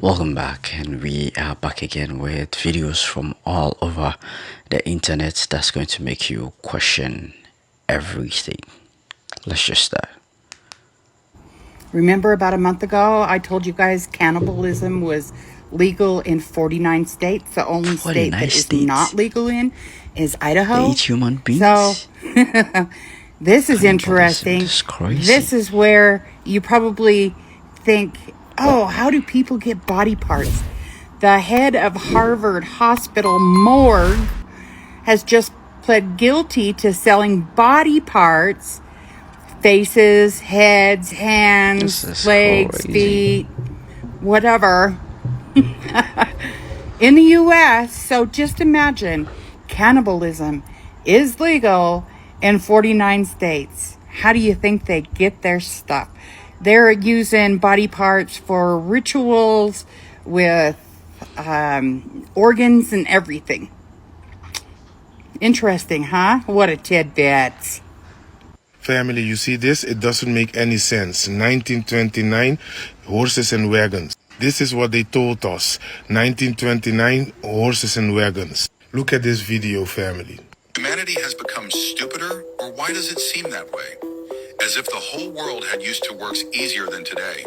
Welcome back, and we are back again with videos from all over the internet that's going to make you question everything. Let's just start. Remember about a month ago, I told you guys cannibalism was legal in 49 states. The only state 49 that is states. not legal in is They Idaho. eat human beings. So this is Cannibalism, interesting. this is crazy. This is where you probably think, oh, how do people get body parts? The head of Harvard Hospital morgue has just pled guilty to selling body parts, faces, heads, hands, This is legs, crazy. feet, whatever, in the US. So just imagine cannibalism is legal in 49 states. How do you think they get their stuff? They're using body parts for rituals with organs and everything. Interesting, huh? What a tidbit. Family, you see this? It doesn't make any sense. 1929, horses and wagons. This is what they told us. 1929, horses and wagons. Look at this video, family. Humanity has become stupider, or why does it seem that way? As if the whole world had used to works easier than today.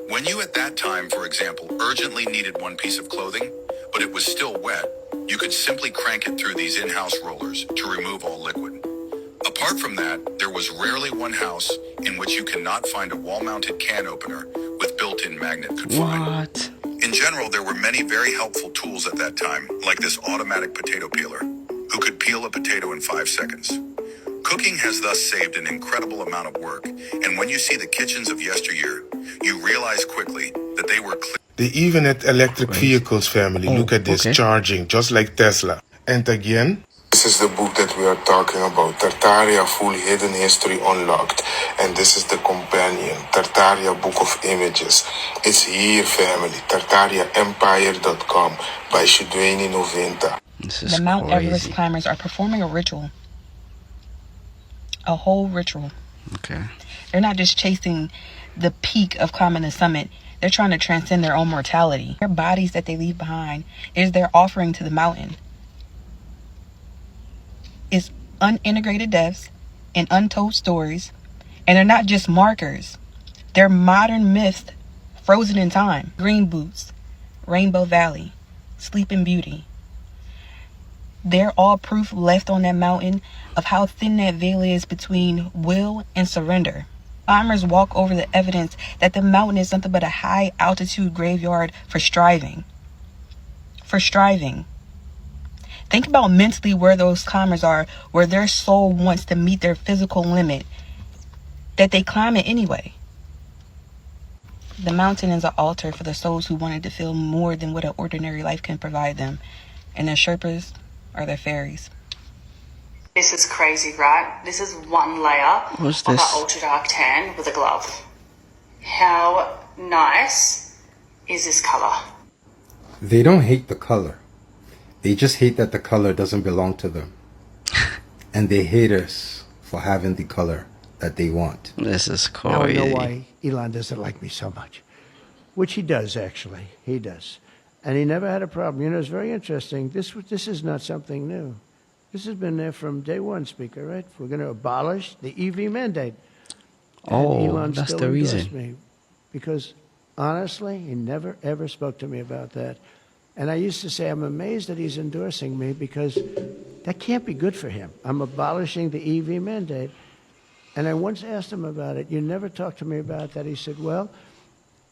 When you at that time, for example, urgently needed one piece of clothing, but it was still wet, you could simply crank it through these in-house rollers to remove all liquid. Apart from that, there was rarely one house in which you cannot find a wall-mounted can opener with built-in magnet could find. What? In general, there were many very helpful tools at that time, like this automatic potato peeler, who could peel a potato in 5 seconds. Cooking has thus saved an incredible amount of work, and when you see the kitchens of yesteryear, you realize quickly that they were They even had electric vehicles, family. Look at this, okay. charging, just like Tesla. And again, this is the book that we are talking about, Tartaria Full Hidden History Unlocked. And this is the companion, Tartaria Book of Images. It's here, family, tartariaempire.com by Shudweni Noventa. This is The Mount crazy. Everest climbers are performing a ritual. A whole ritual. Okay. They're not just chasing the peak of climbing the summit. They're trying to transcend their own mortality. Their bodies that they leave behind is their offering to the mountain. It's unintegrated deaths and untold stories. And they're not just markers. They're modern myths frozen in time. Green Boots, Rainbow Valley, Sleeping Beauty. They're all proof left on that mountain of how thin that veil is between will and surrender. Climbers walk over the evidence that the mountain is nothing but a high altitude graveyard for striving. For striving. Think about mentally where those climbers are, where their soul wants to meet their physical limit, that they climb it anyway. The mountain is an altar for the souls who wanted to feel more than what an ordinary life can provide them. And their Sherpas are their fairies. This is crazy, right? This is one layer What's of this? that ultra dark tan with a glove. How nice is this color? They don't hate the color. They just hate that the color doesn't belong to them. And they hate us for having the color that they want. This is Now I know crazy. why Elon doesn't like me so much. Which he does, actually. He does. And he never had a problem. You know, it's very interesting. This is not something new. This has been there from day one, Speaker, right? We're going to abolish the EV mandate. Oh, And Elon that's still the reason. endorsed me because, honestly, he never, ever spoke to me about that. And I used to say, I'm amazed that he's endorsing me because that can't be good for him. I'm abolishing the EV mandate. And I once asked him about it. You never talked to me about that. He said, well,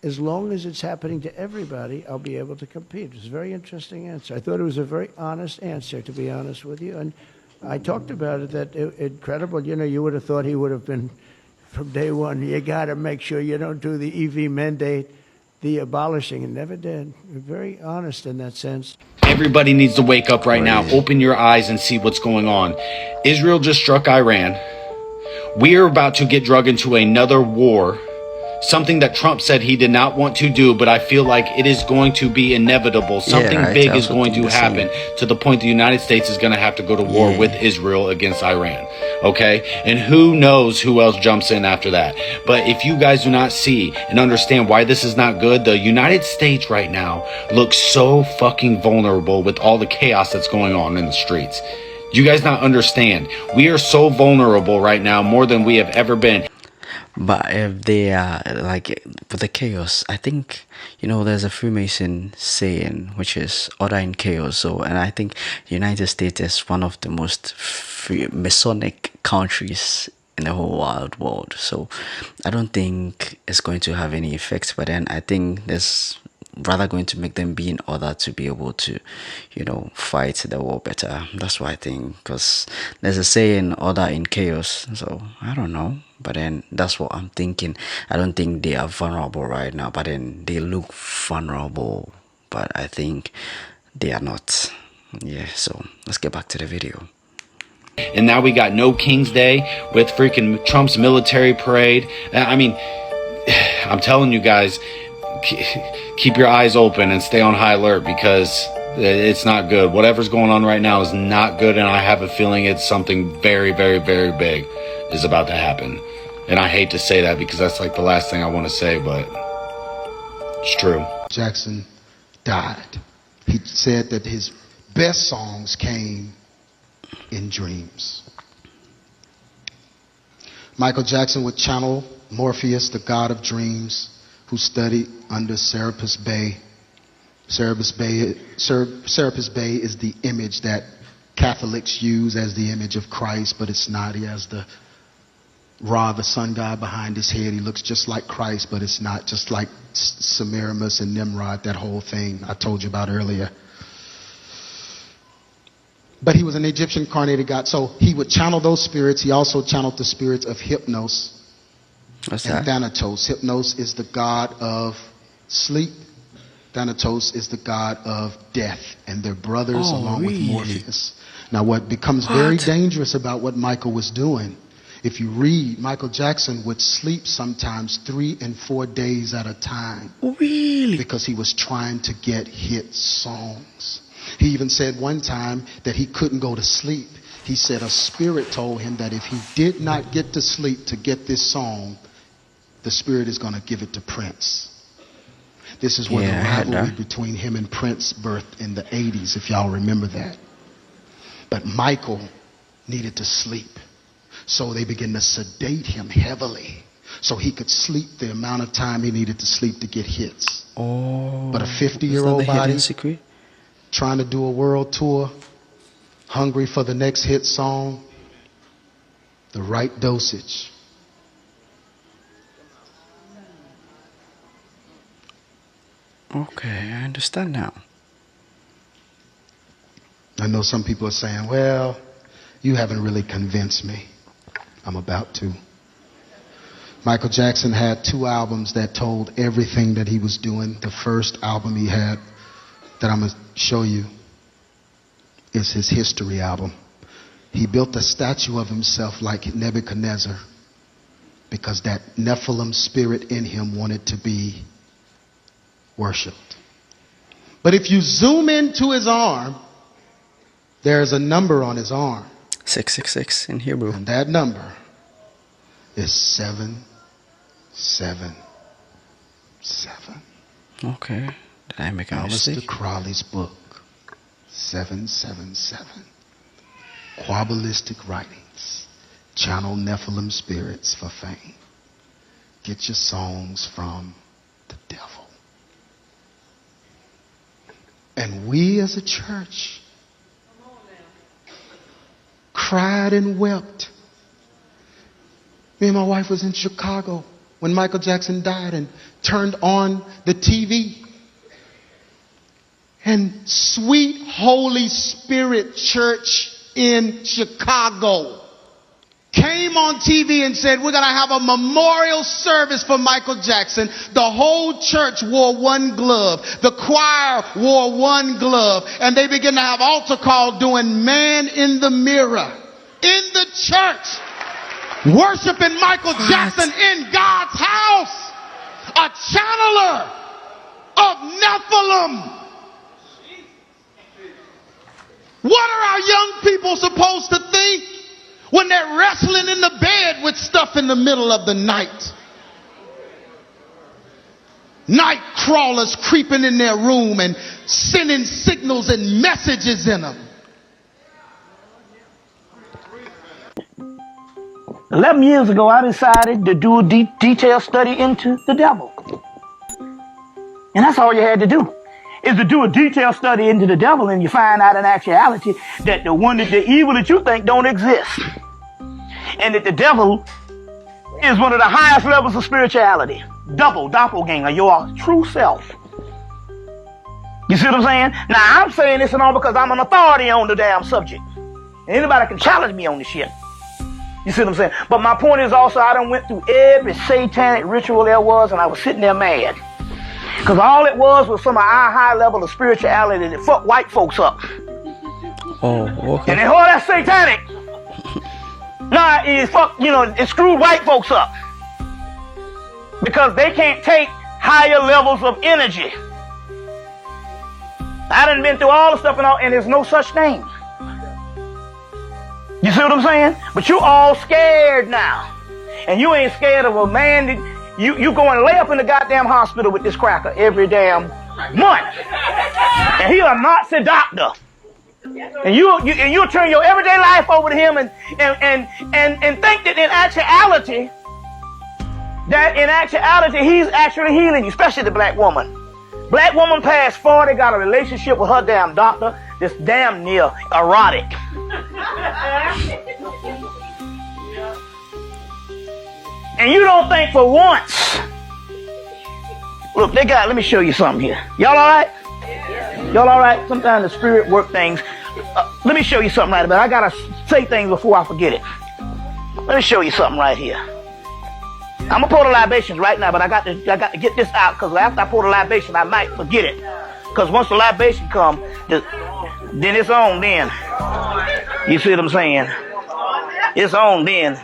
as long as it's happening to everybody, I'll be able to compete. It was a very interesting answer. I thought it was a very honest answer, to be honest with you. And I talked about it, that incredible. You know, you would have thought he would have been from day one. You got to make sure you don't do the EV mandate, the abolishing, and never did. Very honest in that sense. Everybody needs to wake up right now. Open your eyes and see what's going on. Israel just struck Iran. We are about to get dragged into another war something that Trump said he did not want to do, but I feel like it is going to be inevitable. Something big is going to happen to the point the United States is going to have to go to war with Israel against Iran. Okay? And who knows who else jumps in after that. But if you guys do not see and understand why this is not good, the United States right now looks so fucking vulnerable with all the chaos that's going on in the streets. You guys not understand. We are so vulnerable right now, more than we have ever been. But if they are like with the chaos, I think, you know, there's a Freemason saying which is order in chaos. So, and I think the United States is one of the most Masonic countries in the whole wide world. So I don't think it's going to have any effects. But then I think there's rather going to make them be in order to be able to, you know, fight the war better. That's what I think, because there's a saying order in chaos. So I don't know, but then that's what I'm thinking. I don't think they are vulnerable right now, but then they look vulnerable, but I think they are not. Yeah, so let's get back to the video. And now we got no King's Day with freaking Trump's military parade. I mean, I'm telling you guys, keep your eyes open and stay on high alert, because it's not good. Whatever's going on right now is not good, and I have a feeling it's something very, very, very big is about to happen. And I hate to say that because that's like the last thing I want to say, but it's true. Jackson died. He said that his best songs came in dreams. Michael Jackson would channel Morpheus, the god of dreams, who studied under Serapis Bey. Serapis Bey is the image that Catholics use as the image of Christ, but it's not. He has the Ra, the sun god, behind his head. He looks just like Christ, but it's not, just like Semiramis and Nimrod, that whole thing I told you about earlier. But he was an Egyptian incarnated God, so he would channel those spirits. He also channeled the spirits of Hypnos. What's and that? Thanatos. Hypnos is the god of sleep. Thanatos is the god of death, and they're brothers along with Morpheus. Now, what becomes very dangerous about what Michael was doing, if you read, Michael Jackson would sleep sometimes 3 and 4 days at a time. Really? Because he was trying to get hit songs. He even said one time that he couldn't go to sleep. He said a spirit told him that if he did not get to sleep to get this song, the spirit is going to give it to Prince. This is where the rivalry between him and Prince birthed in the 80s, if y'all remember that. But Michael needed to sleep. So they began to sedate him heavily so he could sleep the amount of time he needed to sleep to get hits. But a 50-year-old body trying to do a world tour, hungry for the next hit song, the right dosage. Okay, I understand now. I know some people are saying, well, you haven't really convinced me. I'm about to. Michael Jackson had 2 albums that told everything that he was doing. The first album he had that I'm going to show you is his history album. He built a statue of himself like Nebuchadnezzar because that Nephilim spirit in him wanted to be worshipped. But if you zoom into his arm, there's a number on his arm. 666 in Hebrew. And that number is 777. Okay. Did I make a mistake? Aleister Crowley's book, 777. Quabalistic writings. Channel Nephilim spirits for fame. Get your songs from the devil. And we as a church cried and wept. Me and my wife was in Chicago when Michael Jackson died and turned on the TV. And Sweet Holy Spirit Church in Chicago came on TV and said, we're going to have a memorial service for Michael Jackson. The whole church wore one glove. The choir wore one glove. And they began to have altar call doing Man in the Mirror in the church. Worshiping Michael Jackson in God's house. a channeler of Nephilim. What are our young people supposed to think when they're wrestling in the bed with stuff in the middle of the night? Night crawlers creeping in their room and sending signals and messages in them. 11 years ago, I decided to do a detailed study into the devil. And that's all you had to do, is to do a detailed study into the devil, and you find out in actuality that the evil that you think don't exist. And that the devil is one of the highest levels of spirituality. Doppelganger, your true self. You see what I'm saying? Now, I'm saying this and all because I'm an authority on the damn subject. Anybody can challenge me on this shit. You see what I'm saying? But my point is also, I done went through every satanic ritual there was, and I was sitting there mad. Because all it was some of our high level of spirituality that fucked white folks up. Oh, okay. And then all that satanic. Nah, it screwed white folks up. Because they can't take higher levels of energy. I done been through all the stuff and there's no such thing. You see what I'm saying? But you all scared now. And you ain't scared of a man that you go and lay up in the goddamn hospital with this cracker every damn month. And he a Nazi doctor. And you'll turn your everyday life over to him and think that in actuality he's actually healing you, especially the black woman. Black woman past 40 got a relationship with her damn doctor that's damn near erotic. And you don't think for once. Look, let me show you something here. Y'all all right? Y'all all right? Sometimes the spirit work things. Let me show you something right about it. I gotta say things before I forget it. Let me show you something right here. I'm gonna pour the libations right now, but I got to get this out, because after I pour the libation, I might forget it. Because once the libation comes, then it's on then. You see what I'm saying? It's on then.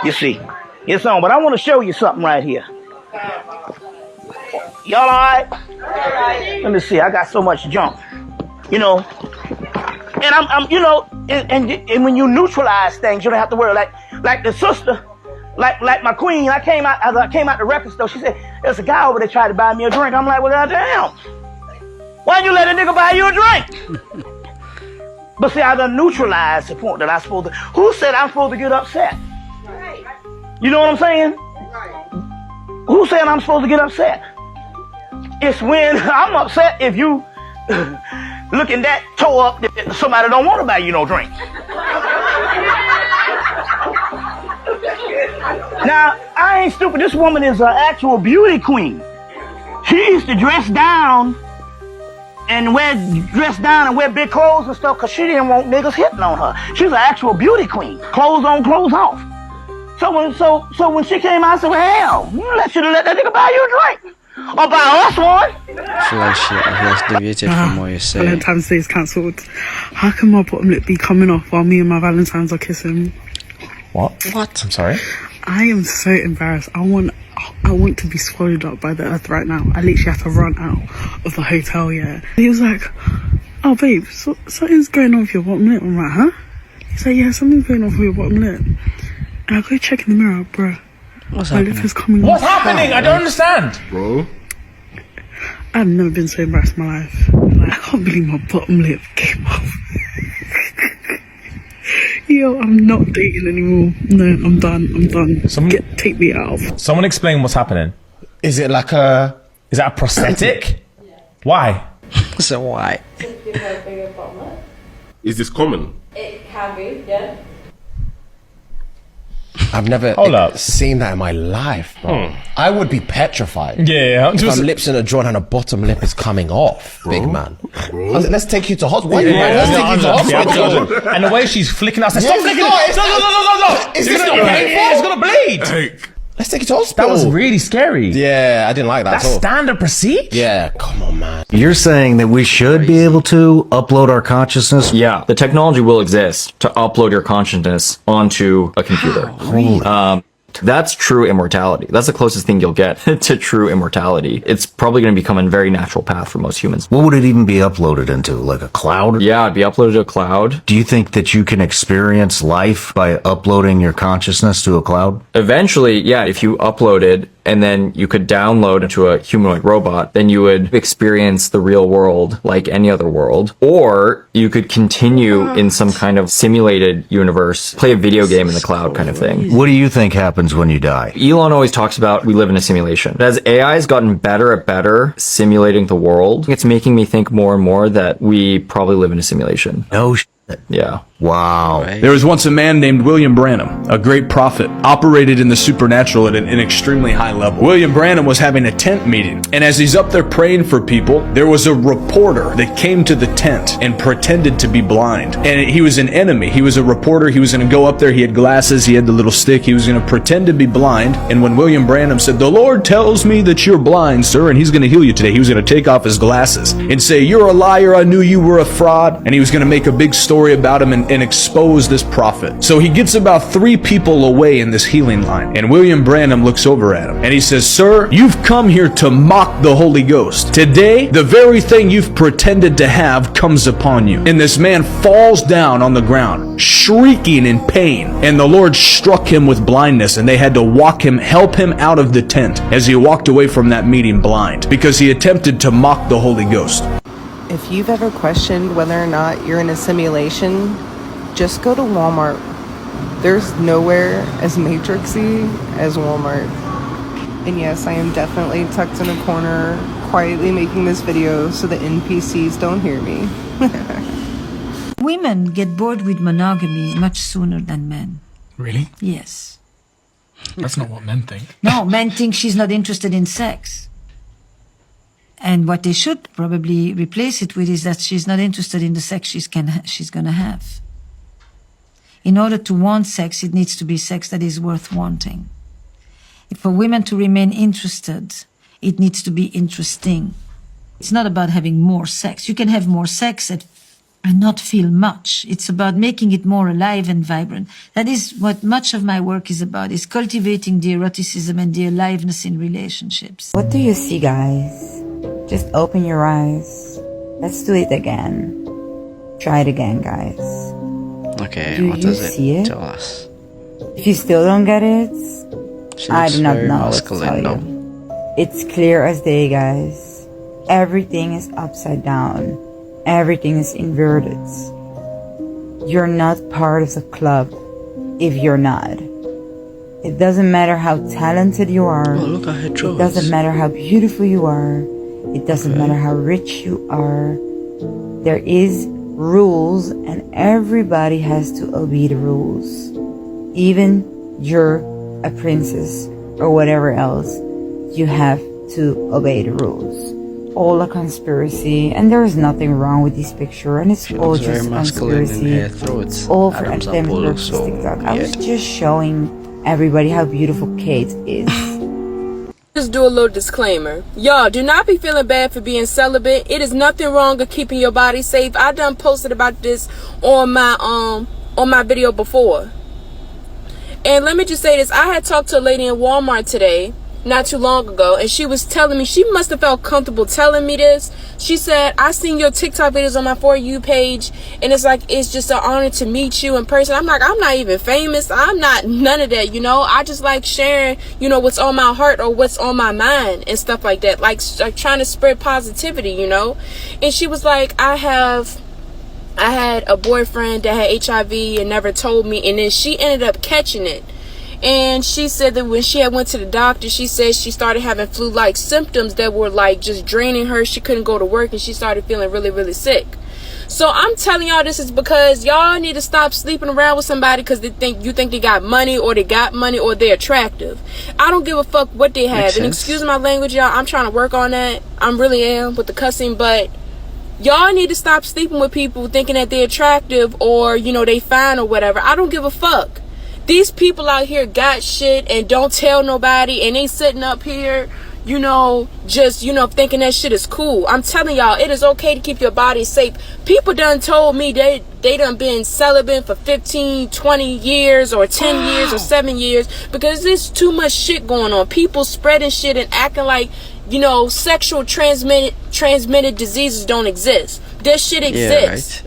You see. It's on. But I want to show you something right here. Y'all all right? Let me see. I got so much junk. And and when you neutralize things, you don't have to worry. Like the sister, like my queen, I came out the record store. She said, there's a guy over there trying to buy me a drink. I'm like, well, goddamn. Why'd you let a nigga buy you a drink? But see, I done neutralized the point that I'm supposed to. Who said I'm supposed to get upset? You know what I'm saying? Who said I'm supposed to get upset? It's when I'm upset if you looking that toe up that somebody don't want to buy you no drink. Now, I ain't stupid. This woman is an actual beauty queen. She used to dress down and wear big clothes and stuff because she didn't want niggas hitting on her. She's an actual beauty queen. Clothes on, clothes off. So when she came out, I said, well, hell, you should have let that nigga buy you a drink. Or buy us one. I feel like she has deviated from what you're saying. Valentine's Day is cancelled. How can my bottom lip be coming off while me and my Valentines are kissing? What? I'm sorry? I am so embarrassed. I want to be swallowed up by the earth right now. I literally have to run out of the hotel, yeah. And he was like, oh babe, something's going on with your bottom lip. I'm like, huh? He's like, yeah, something's going on with your bottom lip. And I go check in the mirror, bro. What's my happening? lip is coming What's off. happening? I don't understand. Bro? I've never been so embarrassed in my life. Like, I can't believe my bottom lip came off. Yo, I'm not dating anymore. No, I'm done. Take me out. Someone explain what's happening. Is that a prosthetic? Why? So why? Is this common? It can be, yeah. I've never seen that in my life, bro. I would be petrified. Yeah. If my lips in a joint and a bottom lip is coming off, big man. Let's take you to hospital. And the way she's flicking out, stop flicking it. No. Is this not painful? It's gonna bleed. Let's take you to hospital. That was really scary. Yeah, I didn't like that That's at all. standard procedure? Yeah, come on, man. You're saying that we should be able to upload our consciousness? Yeah, the technology will exist to upload your consciousness onto a computer. That's true immortality. That's the closest thing you'll get to true immortality. It's probably going to become a very natural path for most humans. What would it even be uploaded into? Like a cloud? Yeah, it'd be uploaded to a cloud. Do you think that you can experience life by uploading your consciousness to a cloud? Eventually, yeah, if you uploaded and then you could download into a humanoid robot, then you would experience the real world like any other world. Or you could continue in some kind of simulated universe, play a video game in the cloud kind of thing. What do you think happens when you die? Elon always talks about we live in a simulation. As AI has gotten better at better simulating the world, it's making me think more and more that we probably live in a simulation. No shit. Yeah. Wow. There was once a man named William Branham, a great prophet, operated in the supernatural at an extremely high level. William Branham was having a tent meeting, and as he's up there praying for people, there was a reporter that came to the tent and pretended to be blind. And he was an enemy. He was a reporter. He was going to go up there. He had glasses. He had the little stick. He was going to pretend to be blind. And when William Branham said, "The Lord tells me that you're blind, sir, and he's going to heal you today," he was going to take off his glasses and say, "You're a liar. I knew you were a fraud." And he was going to make a big story about him and expose this prophet. So he gets about 3 people away in this healing line, and William Branham looks over at him and he says, "Sir, you've come here to mock the Holy Ghost. Today, the very thing you've pretended to have comes upon you." And this man falls down on the ground, shrieking in pain, and the Lord struck him with blindness, and they had to help him out of the tent as he walked away from that meeting blind, because he attempted to mock the Holy Ghost. If you've ever questioned whether or not you're in a simulation, just go to Walmart. There's nowhere as matrixy as Walmart. And yes, I am definitely tucked in a corner, quietly making this video so the NPCs don't hear me. Women get bored with monogamy much sooner than men. Really? Yes. That's not what men think. No, men think she's not interested in sex. And what they should probably replace it with is that she's not interested in the sex she's gonna have. In order to want sex, it needs to be sex that is worth wanting. For women to remain interested, it needs to be interesting. It's not about having more sex. You can have more sex and not feel much. It's about making it more alive and vibrant. That is what much of my work is about, is cultivating the eroticism and the aliveness in relationships. What do you see, guys? Just open your eyes. Let's do it again. Try it again, guys. Okay, what does it tell us? If you still don't get it, I do not know what to tell you. It's clear as day, guys. Everything is upside down. Everything is inverted. You're not part of the club if you're not. It doesn't matter how talented you are. Oh, look at her drawers. It doesn't matter how beautiful you are. It doesn't matter how rich you are. There is rules, and everybody has to obey the rules. Even you're a princess or whatever else, you have to obey the rules. All a conspiracy, and there is nothing wrong with this picture, and it's all just a conspiracy. It's all for entertainment purposes. TikTok. I was just showing everybody how beautiful Kate is. Just do a little disclaimer. Y'all, do not be feeling bad for being celibate. It is nothing wrong with keeping your body safe. I done posted about this on my video before. And let me just say this. I had talked to a lady in Walmart today, not too long ago, and she was telling me, she must have felt comfortable telling me this. She said, "I seen your TikTok videos on my For You page, and it's like, it's just an honor to meet you in person." I'm like, I'm not even famous. I'm not none of that, you know. I just like sharing, you know, what's on my heart or what's on my mind and stuff like that. Like trying to spread positivity, you know. And she was like, I had a boyfriend that had HIV and never told me, and then she ended up catching it. And she said that when she had went to the doctor, she said she started having flu-like symptoms that were like just draining her. She couldn't go to work, and she started feeling really, really sick. So I'm telling y'all this is because y'all need to stop sleeping around with somebody because they think they got money or they're attractive. I don't give a fuck what they have. And excuse my language, y'all. I'm trying to work on that. I really am with the cussing, but y'all need to stop sleeping with people thinking that they're attractive or, you know, they fine or whatever. I don't give a fuck. These people out here got shit and don't tell nobody, and they sitting up here, you know, just, you know, thinking that shit is cool. I'm telling y'all, it is okay to keep your body safe. People done told me they done been celibate for 15, 20 years or 10 years or 7 years, because there's too much shit going on. People spreading shit and acting like, you know, sexual transmitted diseases don't exist. This shit exists. Yeah, right.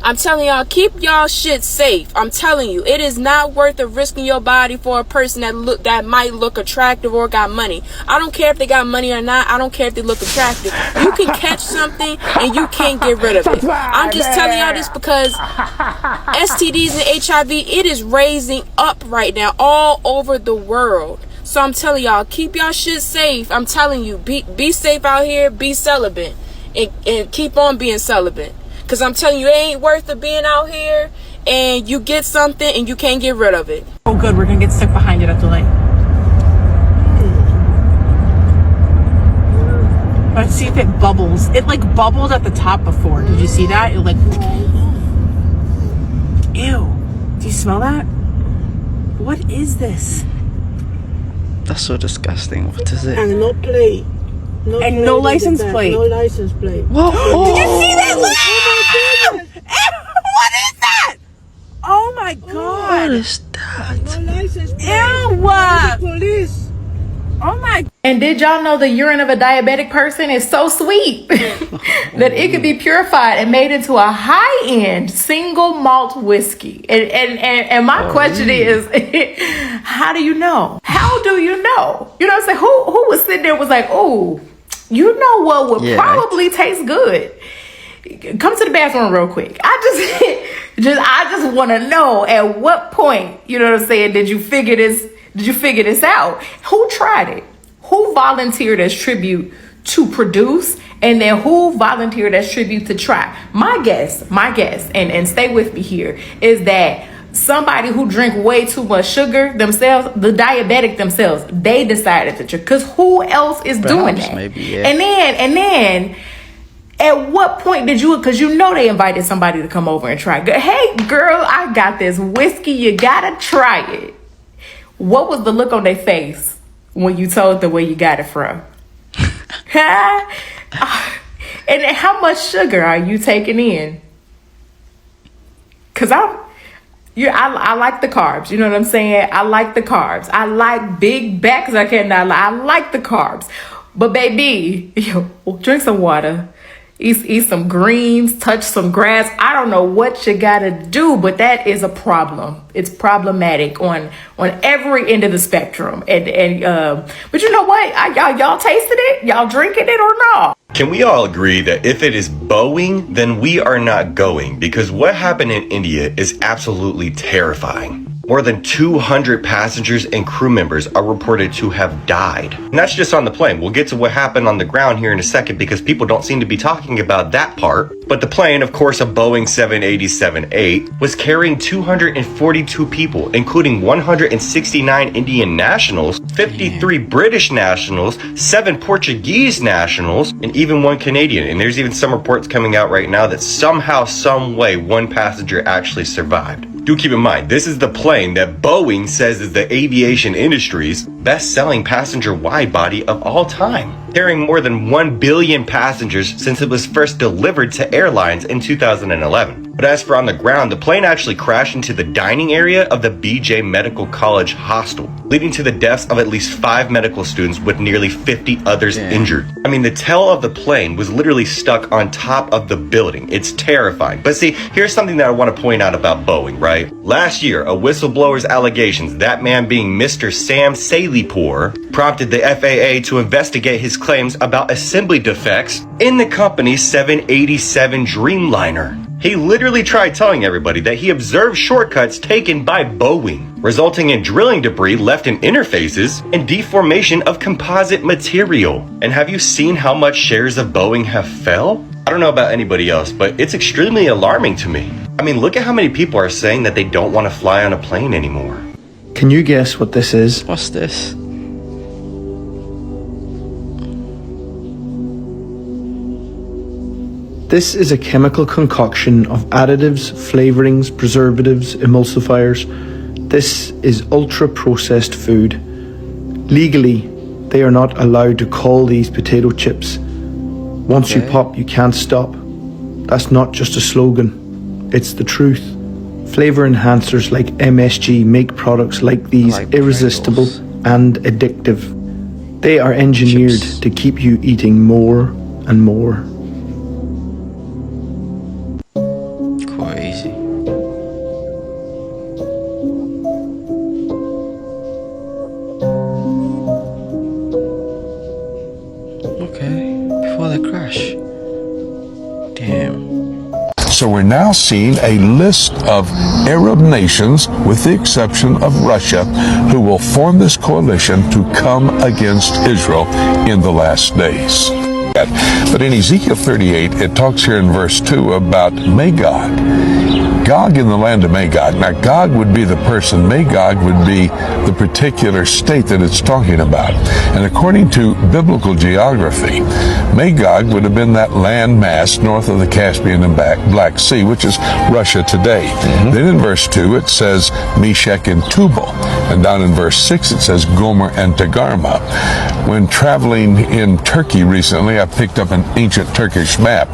I'm telling y'all, keep y'all shit safe. I'm telling you, it is not worth of risking your body for a person that might look attractive or got money. I don't care if they got money or not. I don't care if they look attractive. You can catch something and you can't get rid of it. I'm just telling y'all this because STDs and HIV, it is raising up right now all over the world. So I'm telling y'all, keep y'all shit safe. I'm telling you, be safe out here, be celibate, and keep on being celibate. Because I'm telling you, it ain't worth it being out here and you get something and you can't get rid of it. Oh, good. We're going to get stuck behind it at the light. Let's see if it bubbles. It like bubbled at the top before. Did you see that? It like... Ew. Do you smell that? What is this? That's so disgusting. What is it? And no plate. And no license plate. No license plate. Whoa. Did you see that? Oh my God. What is that? Oh my God. What is that? No license plate. Ew. Police. Oh my. And did y'all know the urine of a diabetic person is so sweet that it could be purified and made into a high-end single malt whiskey? And my question is, how do you know? How do you know? You know what I'm saying? Who was sitting there and was like, oh, you know what would probably taste good? Come to the bathroom real quick. I just want to know at what point, you know what I'm saying, did you figure this out? Who tried it? Who volunteered as tribute to produce? And then who volunteered as tribute to try? My guess, and stay with me here, is that somebody who drink way too much sugar themselves, the diabetic themselves, they decided to try. Because who else is doing that? Maybe, yeah. And then at what point did you, because you know they invited somebody to come over and try. Hey girl, I got this whiskey, you gotta try it. What was the look on their face when you told them where you got it from? And how much sugar are you taking in? Because I like the carbs. You know what I'm saying? I like the carbs. I like big backs. I like the carbs. But baby, drink some water. Eat some greens, touch some grass. I don't know what you gotta do, but that is a problem. It's problematic on every end of the spectrum. But you know what? Y'all tasted it? Y'all drinking it or not? Can we all agree that if it is Boeing, then we are not going? Because what happened in India is absolutely terrifying. More than 200 passengers and crew members are reported to have died. And that's just on the plane. We'll get to what happened on the ground here in a second because people don't seem to be talking about that part. But the plane, of course, a Boeing 787-8, was carrying 242 people, including 169 Indian nationals, 53 British nationals, 7 Portuguese nationals, and even 1 Canadian. And there's even some reports coming out right now that somehow, some way, 1 passenger actually survived. Do keep in mind, this is the plane that Boeing says is the aviation industry's best-selling passenger wide-body of all time, carrying more than 1 billion passengers since it was first delivered to airlines in 2011. But as for on the ground, the plane actually crashed into the dining area of the BJ Medical College hostel, leading to the deaths of at least 5 medical students with nearly 50 others injured. I mean, the tail of the plane was literally stuck on top of the building. It's terrifying. But see, here's something that I want to point out about Boeing, right? Last year, a whistleblower's allegations, that man being Mr. Sam Salihpour, prompted the FAA to investigate his claims about assembly defects in the company's 787 Dreamliner. He literally tried telling everybody that he observed shortcuts taken by Boeing, resulting in drilling debris left in interfaces and deformation of composite material. And have you seen how much shares of Boeing have fell? I don't know about anybody else, but it's extremely alarming to me. I mean, look at how many people are saying that they don't want to fly on a plane anymore. Can you guess what this is? What's this? This is a chemical concoction of additives, flavorings, preservatives, emulsifiers. This is ultra-processed food. Legally, they are not allowed to call these potato chips. Once you pop, you can't stop. That's not just a slogan. it's the truth. Flavor enhancers like MSG make products like these irresistible and addictive. They are engineered to keep you eating more and more. Crazy. Okay, before the crash. Damn. So we're now seeing a list of Arab nations, with the exception of Russia, who will form this coalition to come against Israel in the last days. But in Ezekiel 38, it talks here in verse 2 about Magog. Gog in the land of Magog. Now, Gog would be the person. Magog would be the particular state that it's talking about. And according to biblical geography, Magog would have been that land mass north of the Caspian and Black Sea, which is Russia today. Then in verse 2, it says Meshech and Tubal. And down in verse 6, it says Gomer and Togarmah. When traveling in Turkey recently, I picked up an ancient Turkish map.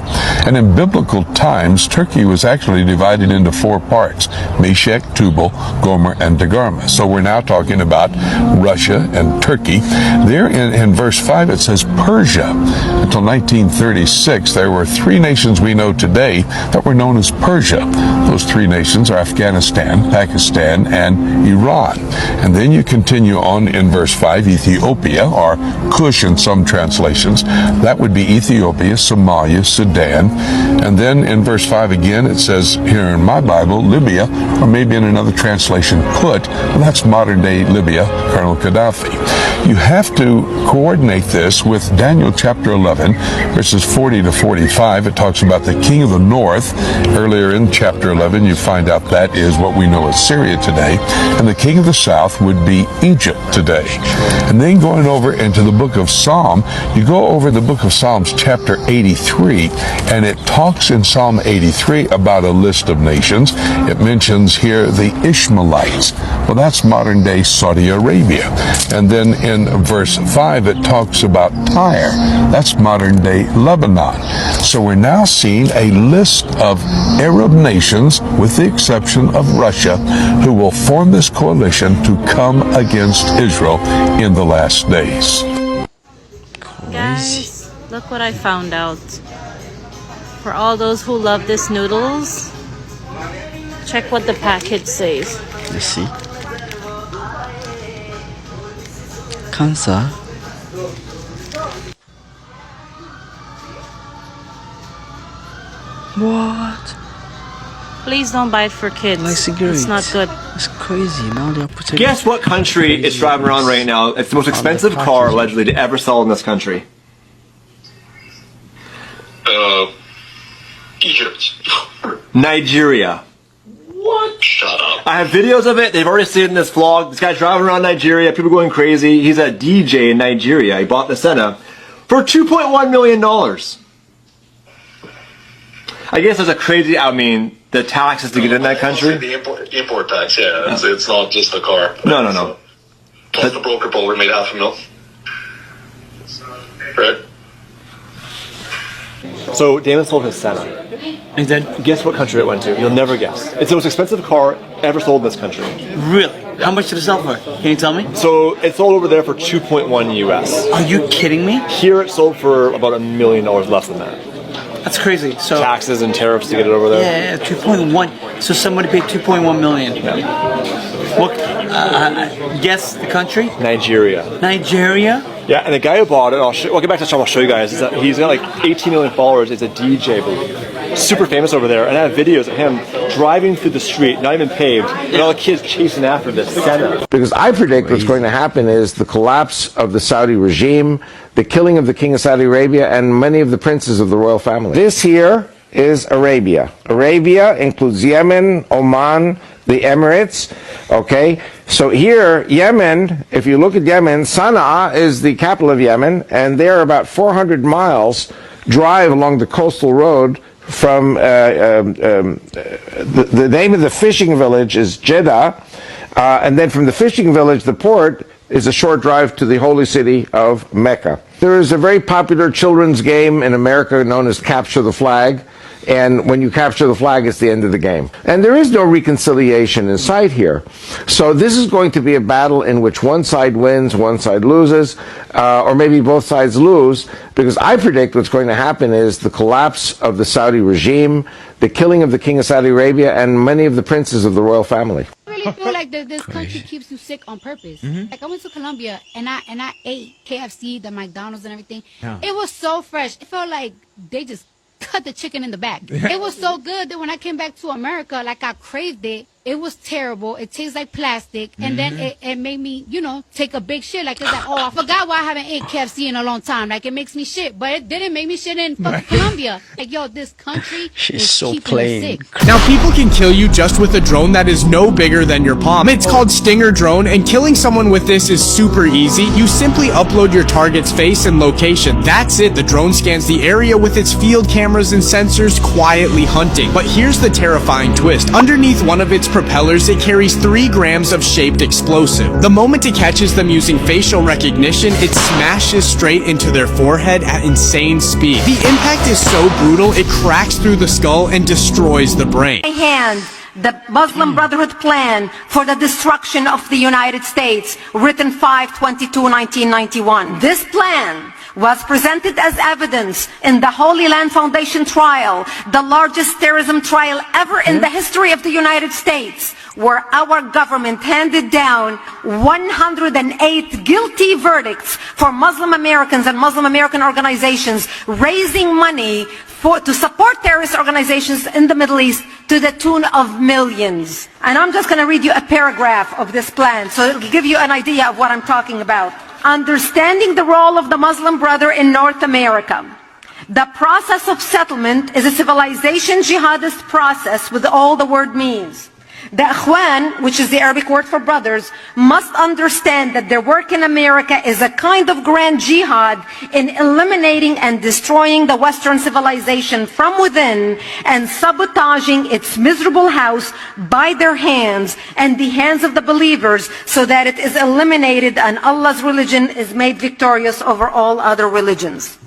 And in biblical times, Turkey was actually divided into 4 parts: Meshech, Tubal, Gomer, and Togarmah. So we're now talking about Russia and Turkey. There in verse 5, it says Persia. Until 1936, there were 3 nations we know today that were known as Persia. Those 3 nations are Afghanistan, Pakistan, and Iran. And then you continue on in verse 5, Ethiopia, or Cush in some translations. That would be Ethiopia, Somalia, Sudan. And then in verse 5 again, it says here in my Bible, Libya, or maybe in another translation, Put. Well, that's modern-day Libya, Colonel Gaddafi. You have to coordinate this with Daniel chapter 11, verses 40 to 45. It talks about the king of the north. Earlier in chapter 11, you find out that is what we know as Syria today. And the king of the south would be Egypt today. And then going over into the book of Psalm, you go over the book of Psalms chapter 83, and it talks in Psalm 83 about a list of nations. It mentions here the Ishmaelites. Well, that's modern-day Saudi Arabia. And then in verse 5, it talks about Tyre. That's modern-day Lebanon. So we're now seeing a list of Arab nations, with the exception of Russia, who will form this coalition to come against Israel in the last days. Guys, look what I found out. For all those who love this noodles, check what the package says. You see? Cancer. What? Please don't buy it for kids. Like cigarettes. It's not good. It's crazy. Now they're putting. Guess what country is driving around right now? It's the most expensive car allegedly to ever sell in this country. Egypt. Nigeria. What? Shut up. I have videos of it. They've already seen it in this vlog. This guy's driving around Nigeria. People going crazy. He's a DJ in Nigeria. He bought the Senna for $2.1 million. I guess there's a crazy, I mean, the taxes to get in that country. The import tax, yeah. It's not just the car. No. Plus the broker puller made $500,000. Right? So Damon sold his Senna. And then guess what country it went to? You'll never guess. It's the most expensive car ever sold in this country. Really? How much did it sell for? Can you tell me? So it sold over there for 2.1 US. Are you kidding me? Here it sold for about $1 million less than that. That's crazy. So taxes and tariffs to get it over there. Yeah, 2.1. So somebody paid 2.1 million. Yeah. What? Guess the country? Nigeria. Nigeria? Yeah, and the guy who bought it, I'll get back to the shop, I'll show you guys. He's got like 18 million followers. It's a DJ, I believe. Super famous over there. And I have videos of him driving through the street, not even paved, and all the kids chasing after this Senna. Because I predict what's going to happen is the collapse of the Saudi regime, the killing of the king of Saudi Arabia, and many of the princes of the royal family. This here is Arabia. Arabia includes Yemen, Oman, the Emirates, okay? So here, Yemen, if you look at Yemen, Sana'a is the capital of Yemen, and they're about 400 miles drive along the coastal road from, the name of the fishing village is Jeddah, and then from the fishing village, the port, is a short drive to the holy city of Mecca. There is a very popular children's game in America known as Capture the Flag. and when you capture the flag, it's the end of the game. And there is no reconciliation in sight here. So this is going to be a battle in which one side wins, one side loses, or maybe both sides lose, because I predict what's going to happen is the collapse of the Saudi regime, the killing of the King of Saudi Arabia, and many of the princes of the royal family. I really feel like this country keeps you sick on purpose. Like I went to Colombia and I ate KFC, the McDonald's and everything. Yeah. It was so fresh. It felt like they just cut the chicken in the back. It was so good that when I came back to America, like I craved it. It was terrible. It tastes like plastic. And then it made me, you know, take a big shit. Like, it's like, oh, I forgot why I haven't ate KFC in a long time. Like, it makes me shit. But it didn't make me shit in fucking Colombia. Like, yo, this country is so keeping plain. us sick. Now, people can kill you just with a drone that is no bigger than your palm. It's called Stinger drone, and killing someone with this is super easy. You simply upload your target's face and location. That's it. The drone scans the area with its field cameras and sensors, quietly hunting. But here's the terrifying twist. Underneath one of its propellers, it carries 3 grams of shaped explosive. The moment it catches them using facial recognition, it smashes straight into their forehead at insane speed. The impact is so brutal, it cracks through the skull and destroys the brain. Hand the Muslim Brotherhood plan for the destruction of the United States, written 5/22/1991. This plan was presented as evidence in the Holy Land Foundation trial, the largest terrorism trial ever in the history of the United States, where our government handed down 108 guilty verdicts for Muslim Americans and Muslim American organizations raising money to support terrorist organizations in the Middle East to the tune of millions. And I'm just going to read you a paragraph of this plan so it'll give you an idea of what I'm talking about. Understanding the role of the Muslim Brother in North America. The process of settlement is a civilization jihadist process with all the word means. The Ikhwan, which is the Arabic word for brothers, must understand that their work in America is a kind of grand jihad in eliminating and destroying the Western civilization from within and sabotaging its miserable house by their hands and the hands of the believers so that it is eliminated and Allah's religion is made victorious over all other religions.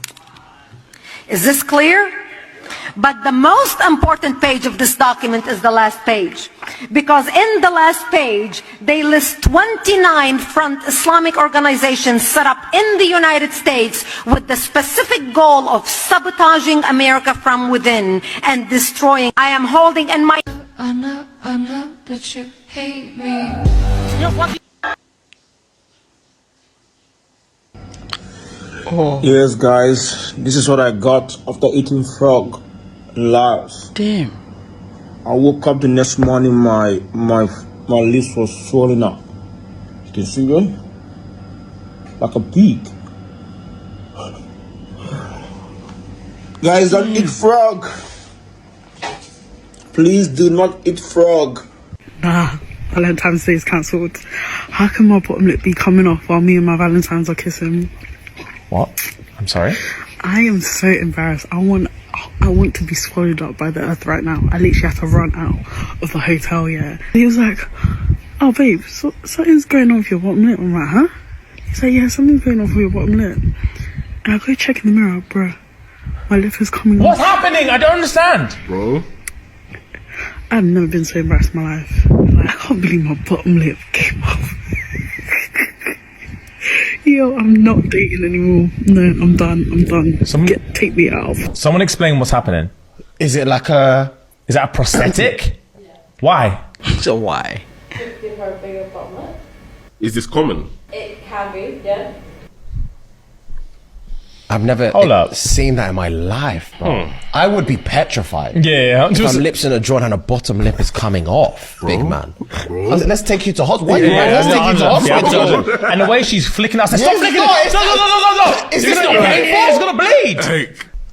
Is this clear? But the most important page of this document is the last page. Because in the last page, they list 29 front Islamic organizations set up in the United States with the specific goal of sabotaging America from within and destroying. I am holding in my... I know that you hate me. Yes, guys, this is what I got after eating frog live. Damn. I woke up the next morning, my lips was swollen up. You can see it? Like a pig. Guys, don't eat frog. Please do not eat frog. Nah, Valentine's Day is cancelled. How can my bottom lip be coming off while me and my Valentines are kissing? What? I'm sorry? I am so embarrassed. I want to be swallowed up by the earth right now. I literally had to run out of the hotel, yeah. And he was like, oh babe, something's going on with your bottom lip. I'm like, huh? He's like, yeah, something's going on with your bottom lip. And I go check in the mirror, bro. My lip is coming off. What's happening? I don't understand. Bro. I've never been so embarrassed in my life. Like, I can't believe my bottom lip came off. Yo, I'm not dating anymore. No, I'm done. Take me out. Someone explain what's happening. Is it like a... Is that a prosthetic? Why? So why? Give her a bigger bottom. Is this common? It can be, yeah. I've never seen that in my life, bro. I would be petrified. Yeah. If my lips in a drawn and a bottom lip is coming off, big man. Let's take you to hospital. Let's take you to hospital. And the way she's flicking us. Stop flicking it. No. Is this not painful? It's gonna bleed.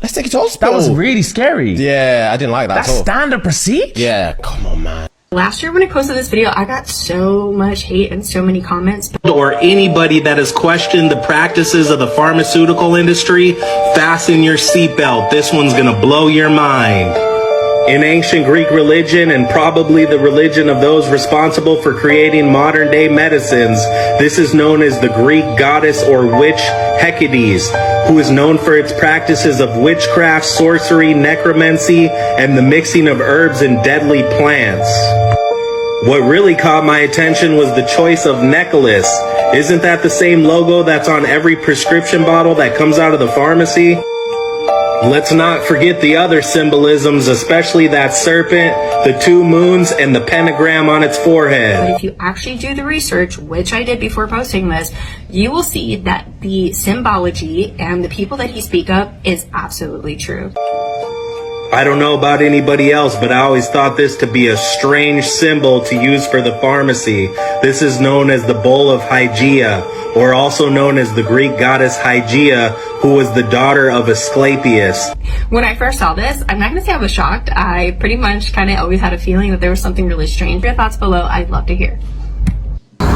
Let's take you to hospital. That was really scary. Yeah, I didn't like that That's at all. standard procedure? Yeah, come on, man. Last year when I posted this video, I got so much hate and so many comments. Or anybody that has questioned the practices of the pharmaceutical industry, fasten your seatbelt. This one's gonna blow your mind. In ancient Greek religion, and probably the religion of those responsible for creating modern day medicines, this is known as the Greek goddess or witch Hecate, who is known for its practices of witchcraft, sorcery, necromancy, and the mixing of herbs and deadly plants. What really caught my attention was the choice of necklace. Isn't that the same logo that's on every prescription bottle that comes out of the pharmacy? Let's not forget the other symbolisms, especially that serpent, the 2 moons, and the pentagram on its forehead. But if you actually do the research, which I did before posting this, you will see that the symbology and the people that he speaks of is absolutely true. I don't know about anybody else, but I always thought this to be a strange symbol to use for the pharmacy. This is known as the bowl of Hygeia, or also known as the Greek goddess Hygeia, who was the daughter of Asclepius. When I first saw this, I'm not going to say I was shocked. I pretty much kind of always had a feeling that there was something really strange. Your thoughts below, I'd love to hear. Well,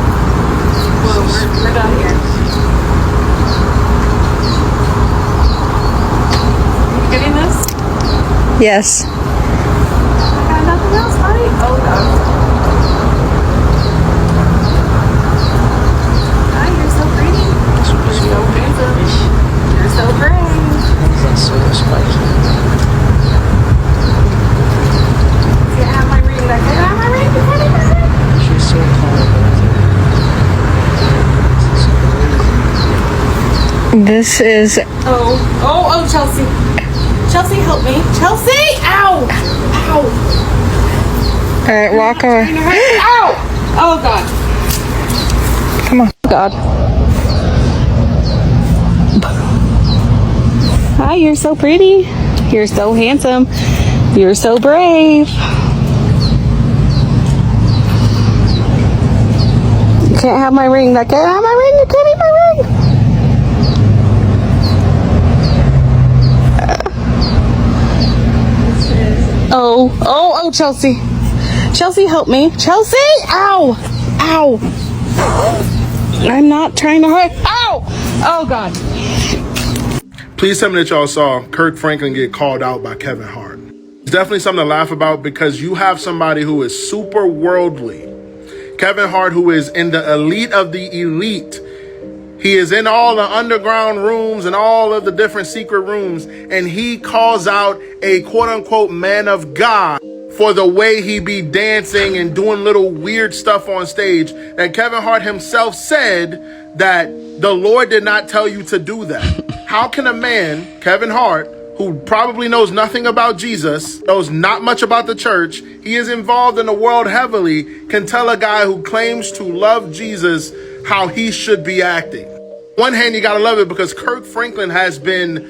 we're done here. You getting this? Yes. I got nothing else, honey. Oh, God. Hi, you're so pretty. You're so handsome. You're so brave. That's so spicy. Can I have my ring back? Can I have my ring? She's so calm. This is. Oh, Chelsea. Chelsea, help me. Chelsea! Ow! Ow! Alright, walk over. Ow! Oh, God. Come on. God. Hi, you're so pretty. You're so handsome. You're so brave. You can't have my ring. I can't have my ring. You can't have my ring. Oh, Chelsea. Chelsea, help me. Chelsea! Ow! Ow! I'm not trying to hurt. Ow! Oh, God. Please tell me that y'all saw Kirk Franklin get called out by Kevin Hart. It's definitely something to laugh about because you have somebody who is super worldly. Kevin Hart, who is in the elite of the elite. He is in all the underground rooms and all of the different secret rooms, and he calls out a quote-unquote man of God for the way he be dancing and doing little weird stuff on stage that Kevin Hart himself said that the Lord did not tell you to do that. How can a man, Kevin Hart, who probably knows nothing about Jesus, knows not much about the church, he is involved in the world heavily, can tell a guy who claims to love Jesus how he should be acting? One hand, you gotta love it because Kirk Franklin has been,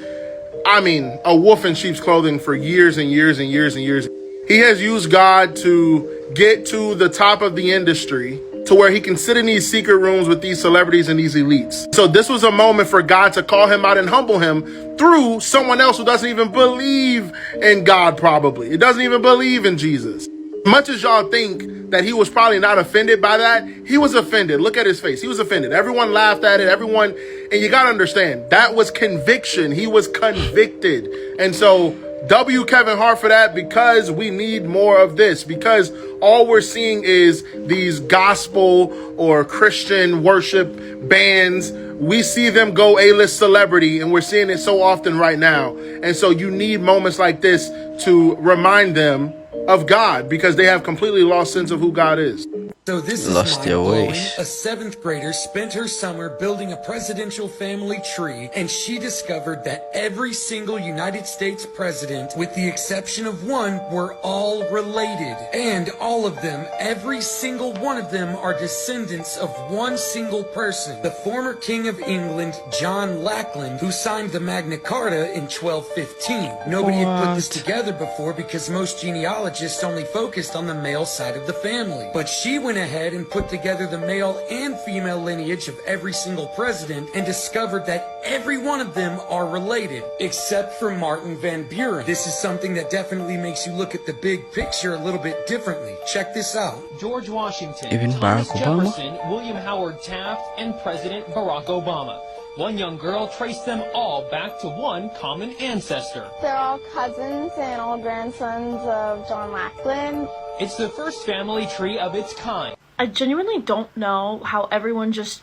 a wolf in sheep's clothing for years and years and years and years. He has used God to get to the top of the industry to where he can sit in these secret rooms with these celebrities and these elites. So this was a moment for God to call him out and humble him through someone else who doesn't even believe in God, probably. It doesn't even believe in Jesus. Much as y'all think that he was probably not offended by that, he was offended. Look at his face. He was offended. Everyone laughed at it. And you got to understand, that was conviction. He was convicted. And so W Kevin Hart for that, because we need more of this, because all we're seeing is these gospel or Christian worship bands. We see them go A-list celebrity, and we're seeing it so often right now. And so you need moments like this to remind them of God, because they have completely lost sense of who God is. So this is mind-blowing. A 7th grader spent her summer building a presidential family tree, and she discovered that every single United States president, with the exception of one, were all related. And all of them, every single one of them, are descendants of one single person, the former King of England, John Lackland, who signed the Magna Carta in 1215. Nobody had put this together before because most genealogists only focused on the male side of the family. But she went ahead and put together the male and female lineage of every single president and discovered that every one of them are related, except for Martin Van Buren. This is something that definitely makes you look at the big picture a little bit differently. Check this out. George Washington, Even Thomas Barack Obama? Jefferson, William Howard Taft, and President Barack Obama. One young girl traced them all back to one common ancestor. They're all cousins and all grandsons of John Lackland. It's the first family tree of its kind. I genuinely don't know how everyone just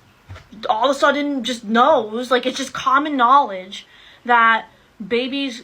all of a sudden just knows, like it's just common knowledge that babies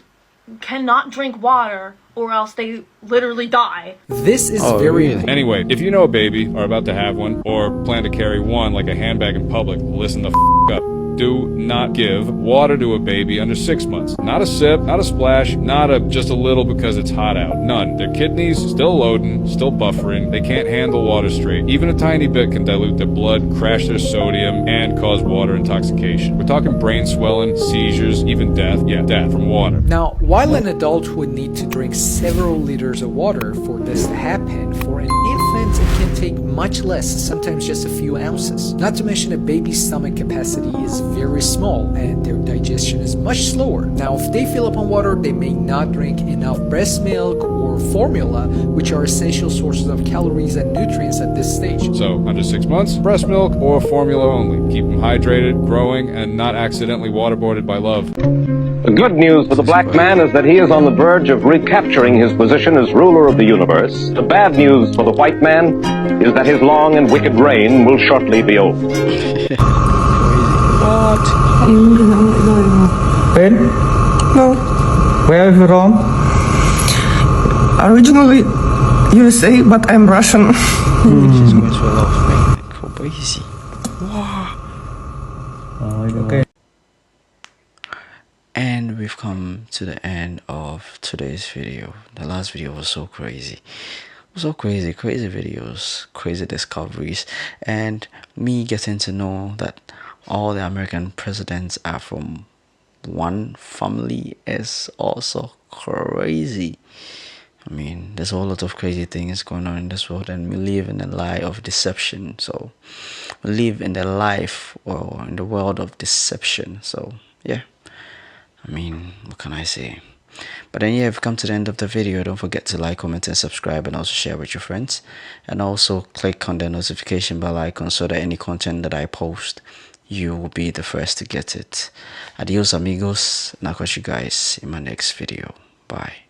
cannot drink water or else they literally die. This is very important. Anyway, if you know a baby, or about to have one, or plan to carry one like a handbag in public, listen the f*** up. Do not give water to a baby under 6 months. Not a sip, not a splash, not just a little because it's hot out. None. Their kidneys still loading, still buffering. They can't handle water straight. Even a tiny bit can dilute their blood, crash their sodium, and cause water intoxication. We're talking brain swelling, seizures, even death. Yeah, death from water. Now, while an adult would need to drink several liters of water for this to happen, for an infant it can take much less, sometimes just a few ounces. Not to mention a baby's stomach capacity is very small and their digestion is much slower. Now, if they fill up on water, they may not drink enough breast milk or formula, which are essential sources of calories and nutrients at this stage. So, under 6 months, breast milk or formula only. Keep them hydrated, growing, and not accidentally waterboarded by love. The good news for the black man is that he is on the verge of recapturing his position as ruler of the universe. The bad news for the white man is that his long and wicked reign will shortly be over. What? Ben? No. Where are you from? Originally USA, but I'm Russian. She's going to love me. Go crazy. Wow. Okay. And we've come to the end of today's video. The last video was so crazy. So crazy videos, crazy discoveries, and me getting to know that all the American presidents are from one family is also crazy. I mean, there's a whole lot of crazy things going on in this world, and we live in a lie of deception. So we live in the life or in the world of deception. So yeah, I mean, what can I say? But then yeah, if you come to the end of the video, don't forget to like, comment and subscribe, and also share with your friends, and also click on the notification bell icon so that any content that I post, you will be the first to get it. Adios amigos, and I'll catch you guys in my next video. Bye.